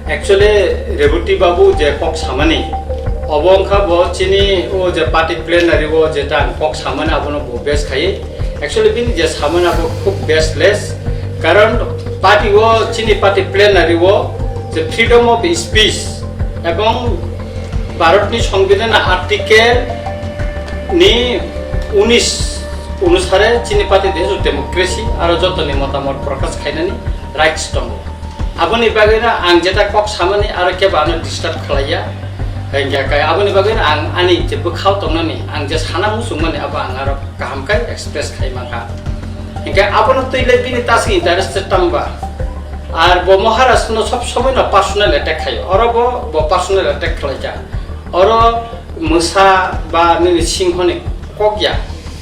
Actually, Rebuti Babu je kok samani. Obongkha bo chini o je party plenary bo je tan kok samani abono bo best khai. Actually bin je samani abo khub best less. Karon party wo chini party plenary wo je freedom of speech এবং ভারতনি সংবিধান article নি 19 অনুসারে চীনি পাতি দেশ democracy আর যতনি মতামত প্রকাশ খাইনানি rights দङ আবনি বাগैना आं जेता कक सामानि आरो केबा आनो डिस्टार्ब खालाया हैंगाकाय आबनि बागैना आं आनि जेबो खाव दंनानि आं जे साना मुसुमनि आबा आं आरो गाहामखाय एक्सप्रेस खायमाखा हैंगा आबनो तैले बिनि तासि इन्टारेस्टेड तांबा আর ব মহারাষ্ট্র সব সময় না পার্সোনাল অ্যাটাক খায় আর ব পার্সোনাল অ্যাটাক খালাইকা আর মোসা বা সিংহনি ককিয়া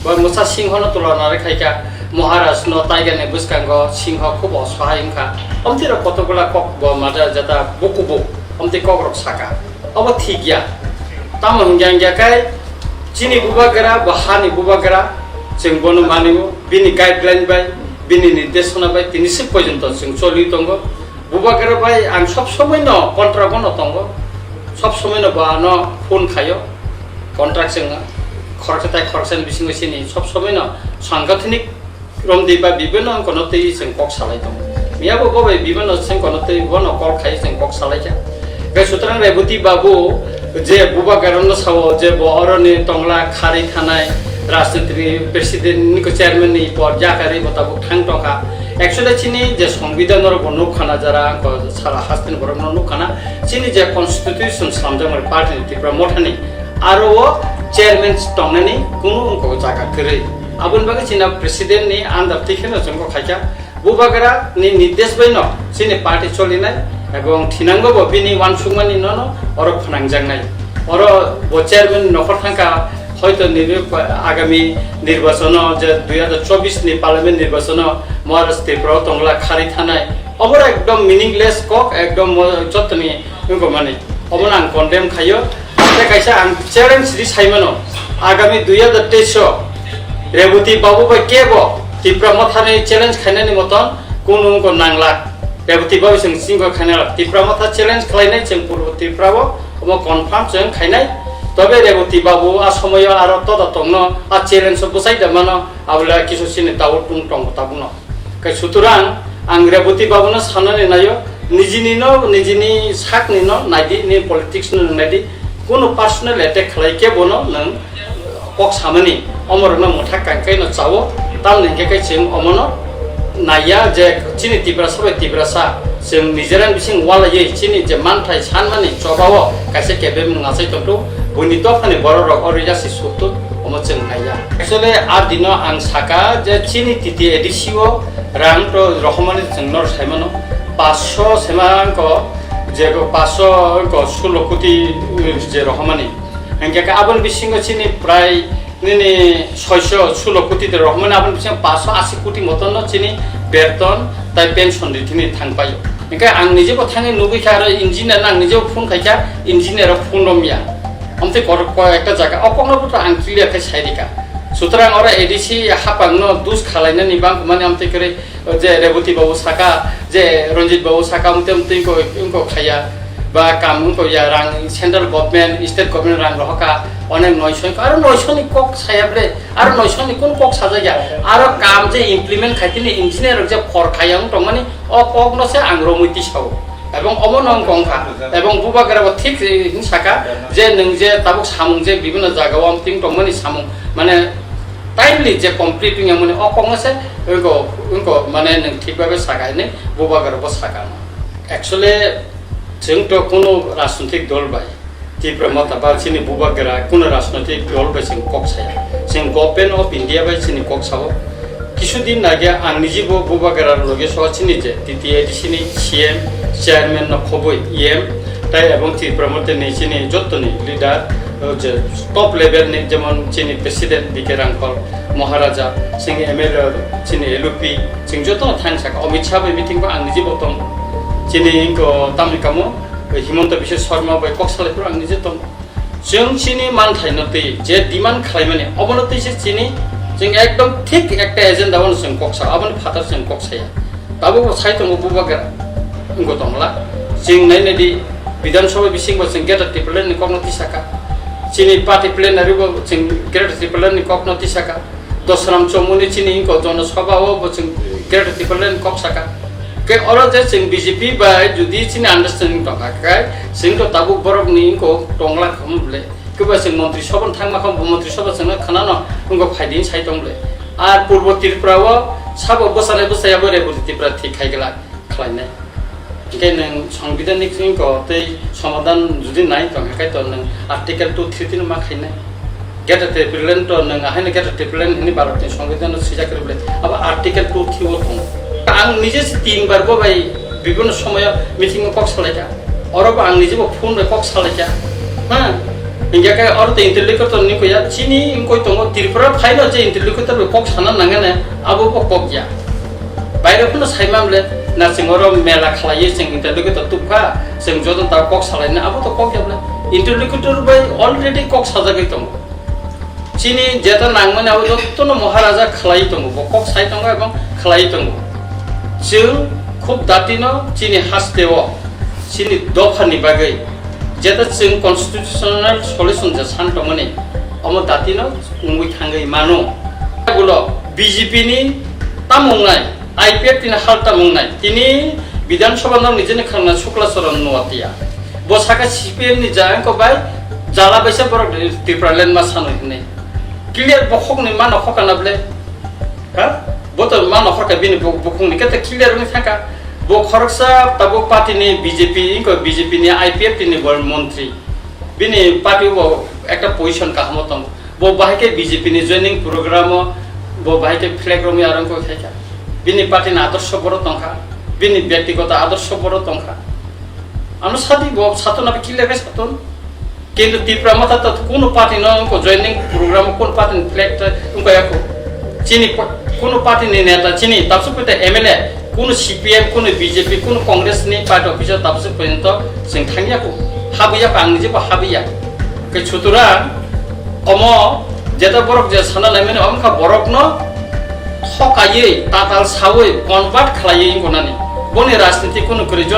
বা মোসা সিংহন তুলনারে খাইকা মহারাষ্ট্র টাইগানে বুসকাঙ্গ সিংহ খুব অসহায় ইনকা অমতির কতগুলা কক ব মাদা যেটা বকুবো অমতি ককরক সাকা অব ঠিকিয়া তাম হংগ্যাংগ্যাকাই চিনি বুবাগেরা বা হানি বুবাগেরা जों बनो मानिबो बिनि गाइडलाइन बाय बिनि निर्देशना बाय तिनिसिम पर्यन्त जों चलि दङ बुबागेरा बाय आं सब समय न कन्ट्राक्ट न दङ सब समय न बान फोन खायो कन्ट्राक्ट जों खरखताय खरसन बिसिङसिनि सब समय न सांगठनिक रमदि बा बिबन कनतै जों कक सालाय दङ मियाबो गबाय बिबन जों कनतै बन कल खाय जों कक सालायजा बे सुतरां रेबुति बाबु जे बुबागेरान साव जे बरनि टंगला खारि थानाय राजनीति प्रेसिडेंट निको चेयरमैन नि पर जाकारि बताबो थां टका एक्चुअली चिनि जे संविधान र बनो खाना जरा को सारा हास्तिन बरनो नु खाना चिनि जे कन्स्टिट्यूशन सामजमर पार्टी तिब्रा मोठानि आरो वो चेयरमैन टंगनानि कुनु को जाका करे आबुन बागे चिना प्रेसिडेंट नि आन्दार थिखेन जोंको खायका बुबागेरा नि निर्देश बैन चिनि पार्टी चलिनाय एवं थिनांगो बिनि वानसुमानि नन और फनांगजांनाय और वो चेयरमैन नखर थांका হয়তো আগামী নির্বাচন যে 2024 নি পার্লামেন্ট নির্বাচন মহারাষ্ট্র টংলা খারি থানায় অবর একদম মিনিংলেস কক একদম যতনি ইনকো মানে অবন আং কন্ডেম খাইও তে কাইসা আং চ্যালেঞ্জ দি সাইমানো আগামী 2023 রেবুতি বাবু বাই কেব ত্রিপুরা মথানি চ্যালেঞ্জ খাইনানি মতন কোন কোন নাংলা রেবুতি বাবু जों सिंगो खाना ত্রিপুরা মথা চ্যালেঞ্জ খাইনাই जों পূর্ব ত্রিপুরাবো অম কনফার্ম जों খাইনাই তবে রেবতী বাবু আসময় আর তদা তংন আ চ্যালেঞ্জ বসাইদা মানো আবলা কিছু সিনে তাও টুং টং তাবুনো কাই সুতরাং আং রেবতী বাবুনা সানানি নায়ো নিজিনি সাকনিনো নাইদি নি পলিটিক্স নো নাইদি কোনো পার্সোনাল অ্যাটাক খালাইকে বনো নং কক সামানি অমরনো মুঠা কাঙ্কাইনো চাও তাল নিকে কাই जों অমনো नाया जे चिनि तिब्रा सबै तिब्रा सा जों निजेरान बिसिं वालायै चिनि जे मानथाय सानमानि चबाव कासे केबे मुङासै तंतु बुनि तफानि बर रक अरिजासि सुतु अम जों नाया एक्चुअली आ दिनो आं साका जे चिनि तिति एडिसिओ रां तो रखमानि जों नर साइमानो 500 सेमांक जे 500 को 16 कोटी जे रखमानि हंके आबन बिसिंग चिनि प्राय निने 616 कोटी रखमानि आबन बिसिं 580 कोटी मतन चिनि बेतन ताइ पेन्सन दिथिनि थांपायो इनका आं निजेबो थाङै नुबैखा आरो इन्जिनियार आं निजेबो फोन खायखा इन्जिनियार फोन नमिया हमते একটা জায়গা অপংনবত আং ক্লিয়ার খাই সাইদিকা সুতরাং ওরা এডিসি হাপাংনো দুস খালাইনা নিবাং মানে আমতে করে যে রেবতী বাবু সাকা যে রঞ্জিত বাবু সাকা আমতে ইনকো খায়া বা কাম ইনকো ইয়া রাং সেন্ট্রাল গভর্নমেন্ট স্টেট গভর্নমেন্ট রাং রহকা অনেক 900 আর 900 নি কক সায়াবরে আর 900 নি কোন কক সাজায়া আর কাম যে ইমপ্লিমেন্ট খাইতিনি ইঞ্জিনিয়ার যে ফর খায়াং তো মানে অ কক নসে আং রমুতি সাও এবং অমনং কংখা এবং বুবাগেরা ঠিক হিংসাকা যে নং যে তাবুক সামুং যে বিভিন্ন জায়গাও আমতিং টংমানি সামুং মানে টাইমলি যে কমপ্লিটিং মানে অকংসে ইনকো মানে নং ঠিকভাবে সাগাইনে বুবাগেরা সাকা एक्चुअली जों तो कोनो राजनीतिक दल बाय ত্রিপুরা মতা বা চিনি বুবাগেরা কোনো রাজনৈতিক দল বাই जों कक साया जों गभर्नमेंट अफ इंडिया बाय चिनि कक सावो কিছুদিন আগে আং নিজেবো বুবাগেরার লগে সচিনি যে টিটিএডিসিনি সিএম চেয়ারম্যান ন খবই ইএম তাই এবং ত্রিপুরা মতে নিচিনি যতনি লিডার যে টপ লেভেল নি যেমন চিনি প্রেসিডেন্ট বিকে রাংকল মহারাজা সিং এমএলএ চিনি এলপি সিং যত থাংসাক অমিত শাহ বাই মিটিং বা আং নিজেবো দं চিনি ইনকো তামিলকামো হিমন্ত বিশ্ব শর্মা বাই কক্সালাইপুর आं निजे दं जों चिनि मानथाय नतै जे डिमान्ड खालामनानै अबनतैसे चिनि जों एकदम ठीक एक एजेंडा वन जों कक्सा आबन फातार जों कक्साया बाबु साइतंगो बुबागेरा इंगो दंला जों नायनायदि बिधानसभा बिसिंबो जों गेटार टिप्लेन कक नटिसाका चिनी पार्टी प्लेनारि बो जों गेटार टिप्लेन कक नटिसाका दसराम चमुनि चिनी इनको जनसभाओ बो जों गेटार टिप्लेन कक साका के अरो जे जों बीजेपी बा जुदि चिनी अंडरस्टैंडिंग दंखाय जों तो ताबुक बरकनि इनको टंगला खमब्ले केबा जों मंत्री सभा थांमाखौ मंत्री सभा जोंनो खानानो उनको फाइदिन साइ दंब्ले आर पूर्व त्रिपुराव साबो बसानाय बसाया बोरे बुदितिफ्रा थिखायगला खलायनाय के नों संविधानिक जोंखौ तै समाधान जुदि नाय दंखाय तो नों आर्टिकल 233 मा खायनाय गेटार टिप्लेन तो नों आहायनो गेटार टिप्लेन हिनि भारतनि संविधान सिजा करबले अब आर्टिकल 233 दं आं निजे 3 बार बो भाई विभिन्न समय मीटिंग कक सालायजा अरब आं निजे फोन रे कक सालायजा हां इंडिया का और तो इंटेलेक्चुअल नि कोया चिनी इनको तो त्रिपुरा फाइनो जे इंटेलेक्चुअल कक साना नांगने आबो कक या बायरे फुनो साइमामले ना सिंगरो मेला खलायो जों इंटेलेक्चुअल तुफा जों जदन ता कक सालायने आबो तो कक याबले इंटेलेक्चुअल बाय अलरेडी कक साजागै दं चिनी जेता नांगमने आबो जत्तनो महाराजा खलायो दं कक साइ दं एबं खलायो दं जों खूब दातिनो चिनी हास्तेव चिनी दफानि बागै जेता जों कन्स्टिट्यूशनल सल्यूशन जे सानतमने अम दातिनो उंगै थांगै मानो गुलो बीजेपी नि तामुंनाय आईपीएफ तिन हालता मुंनाय तिनी विधानसभा नाव निजेने खाना शुक्लाचरण नवातिया बसाका सीपीएम नि जांको बाय जाला बैसा बर त्रिपुरालेन मा सानो हिने क्लियर बखकनि मा नखकानाब्ले हा बोतो मा नखका बिनि बखकनि केते क्लियर नि थाका बो खरकसा तबो पार्टी नि बीजेपी इनको बीजेपी नि आईपीएफ तिनि बर मंत्री बिनि पार्टी बो एकटा पोजीशन का हमतम बो बाहेके बीजेपी नि जॉइनिंग प्रोग्राम बो बाहेके फ्लैग रोमि आरंको खायका बिनि पार्टी नि आदर्श बर तंखा बिनि व्यक्तिगत आदर्श बर तंखा आनो साथी बो सातन अब क्लियर के सातन केंद्र त्रिपुरा मता त कोनो पार्टी न उनको जॉइनिंग प्रोग्राम कोन पार्टी फ्लैग उनको याको चिनी कोनो पार्टी नि नेता चिनी तबसु पते एमएलए कोनो सीपीएम कोनो बीजेपी कोनो कांग्रेस नि पार्टी अफिसर तबसु पर्यंत जों थांगियाको हाबिया पांगनि जेबो हाबिया के छुतुरा अम जेता बरक जे साना नायमेने अमखा बरक न थकायै ताताल सावै कन्भार्ट खालायै इनगनानि बनि राजनीति कोनो करि